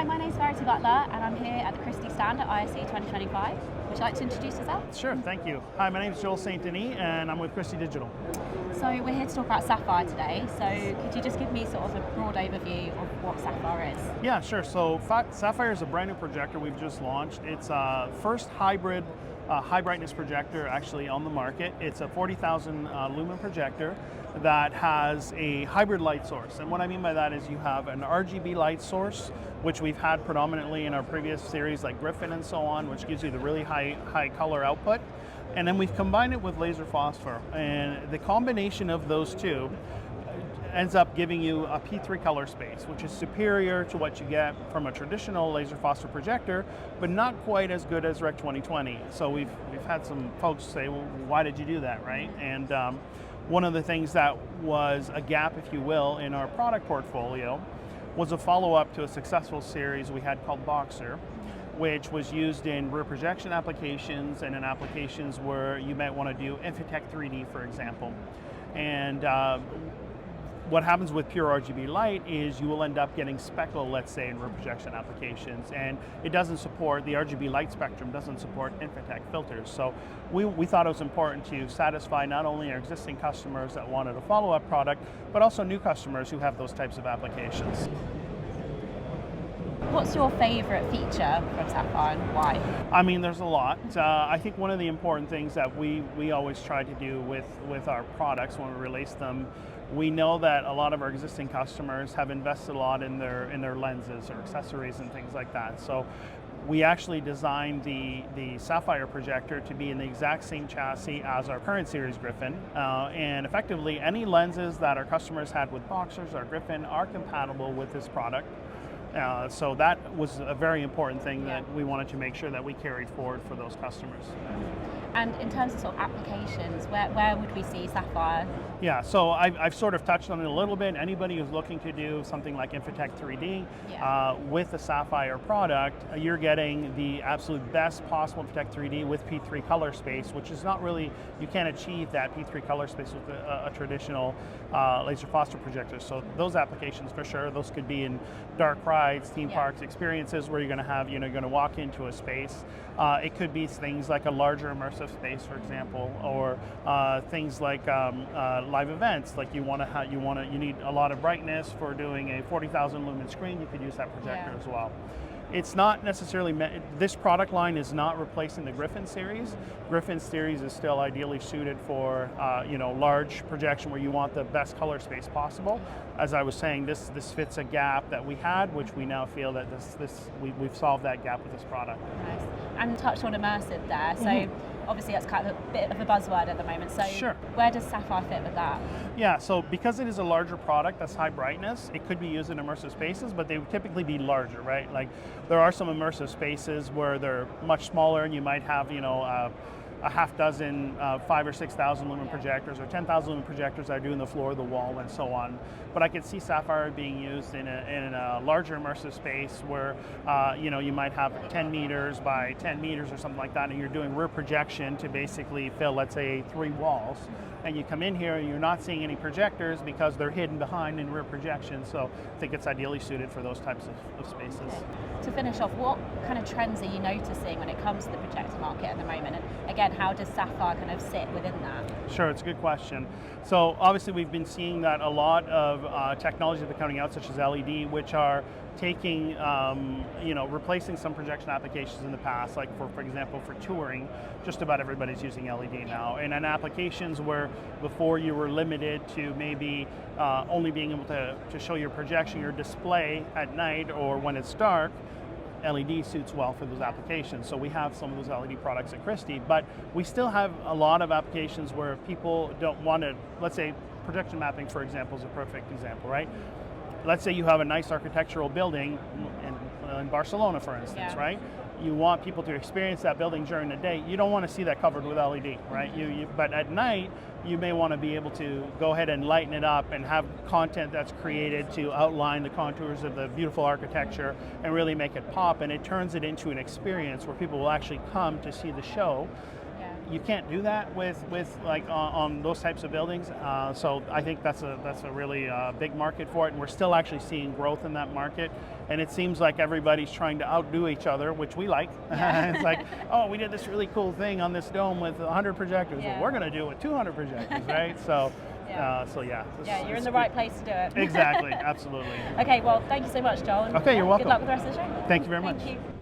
Hi, my name's Verity Butler and I'm here at the Christie stand at ISE 2025. Would you like to introduce yourself? Sure, thank you. Hi, my name is Joel St-Denis and I'm with Christie Digital. So we're here to talk about Sapphire today. So could you just give me sort of a broad overview of what Sapphire is? Yeah, sure. So Sapphire is a brand new projector we've just launched. It's a first hybrid high brightness projector actually on the market. It's a 40,000 lumen projector that has a hybrid light source. And what I mean by that is you have an RGB light source, which we've had predominantly in our previous series like Griffin and so on, which gives you the really high color output. And then we've combined it with laser phosphor. And the combination of those two ends up giving you a P3 color space, which is superior to what you get from a traditional laser phosphor projector, but not quite as good as Rec 2020. So we've had some folks say, well, why did you do that, right? And one of the things that was a gap, if you will, in our product portfolio was a follow-up to a successful series we had called Boxer, which was used in rear projection applications and in applications where you might want to do Infitec 3D, for example. And what happens with pure RGB light is you will end up getting speckle, let's say, in rear projection applications, and it doesn't support, the RGB light spectrum doesn't support Infitec filters. So we thought it was important to satisfy not only our existing customers that wanted a follow-up product, but also new customers who have those types of applications. What's your favorite feature from Sapphire and why? I mean, there's a lot. I think one of the important things that we always try to do with our products when we release them, we know that a lot of our existing customers have invested a lot in their lenses or accessories and things like that. So we actually designed the Sapphire projector to be in the exact same chassis as our current series Griffin. And effectively, any lenses that our customers had with Boxers or Griffin are compatible with this product. So that was a very important thing that we wanted to make sure that we carried forward for those customers. And in terms of sort of applications, where would we see Sapphire? Yeah, so I've sort of touched on it a little bit. Anybody who's looking to do something like Infitec 3D with the Sapphire product, you're getting the absolute best possible Infitec 3D with P3 color space, which is not really, you can't achieve that P3 color space with a traditional laser phosphor projector. So those applications for sure, those could be in dark rides, theme parks, experiences where you're going to have, you're going to walk into a space. It could be things like a larger immersive space, for example, or things like live events. Like you need a lot of brightness for doing a 40,000 lumen screen. You could use that projector as well. It's not necessarily, this product line is not replacing the Griffin series. Griffin series is still ideally suited for large projection where you want the best color space possible. As I was saying, this fits a gap that we had, which we now feel that we've solved that gap with this product. Nice. And touched on immersive there, so obviously that's kind of a bit of a buzzword at the moment, so where does Sapphire fit with that? Yeah, so because it is a larger product that's high brightness, it could be used in immersive spaces, but they would typically be larger, right? Like there are some immersive spaces where they're much smaller and you might have, a half dozen 5,000 or 6,000 lumen projectors or 10,000 lumen projectors that are doing the floor, the wall, and so on. But I could see Sapphire being used in a larger immersive space where you might have 10 meters by 10 meters or something like that, and you're doing rear projection to basically fill, let's say, 3 walls. And you come in here and you're not seeing any projectors because they're hidden behind in rear projection. So I think it's ideally suited for those types of spaces. Okay. To finish off, what kind of trends are you noticing when it comes to the projector market at the moment? And again, how does Sapphire kind of sit within that? Sure, it's a good question. So obviously we've been seeing that a lot of technologies that are coming out, such as LED, which are taking, replacing some projection applications in the past, like for example, for touring, just about everybody's using LED now. And in applications where before you were limited to maybe only being able to show your projection, your display at night or when it's dark, LED suits well for those applications. So we have some of those LED products at Christie, but we still have a lot of applications where people don't want to, let's say projection mapping, for example, is a perfect example, right? Let's say you have a nice architectural building in Barcelona, for instance, right? You want people to experience that building during the day. You don't want to see that covered with LED, right? But at night, you may want to be able to go ahead and lighten it up and have content that's created to outline the contours of the beautiful architecture and really make it pop, and it turns it into an experience where people will actually come to see the show you can't do that with like on those types of buildings. So I think that's a really big market for it, and we're still actually seeing growth in that market. And it seems like everybody's trying to outdo each other, which we like. Yeah. It's like, oh, we did this really cool thing on this dome with 100 projectors. Yeah. Well, we're going to do it with 200 projectors, right? So. Yeah. Yeah, you're in the right place to do it. Exactly, absolutely. Okay, well, thank you so much, Joel. And Okay, you're welcome. Good luck with the rest of the show. Thank you very much. Thank you.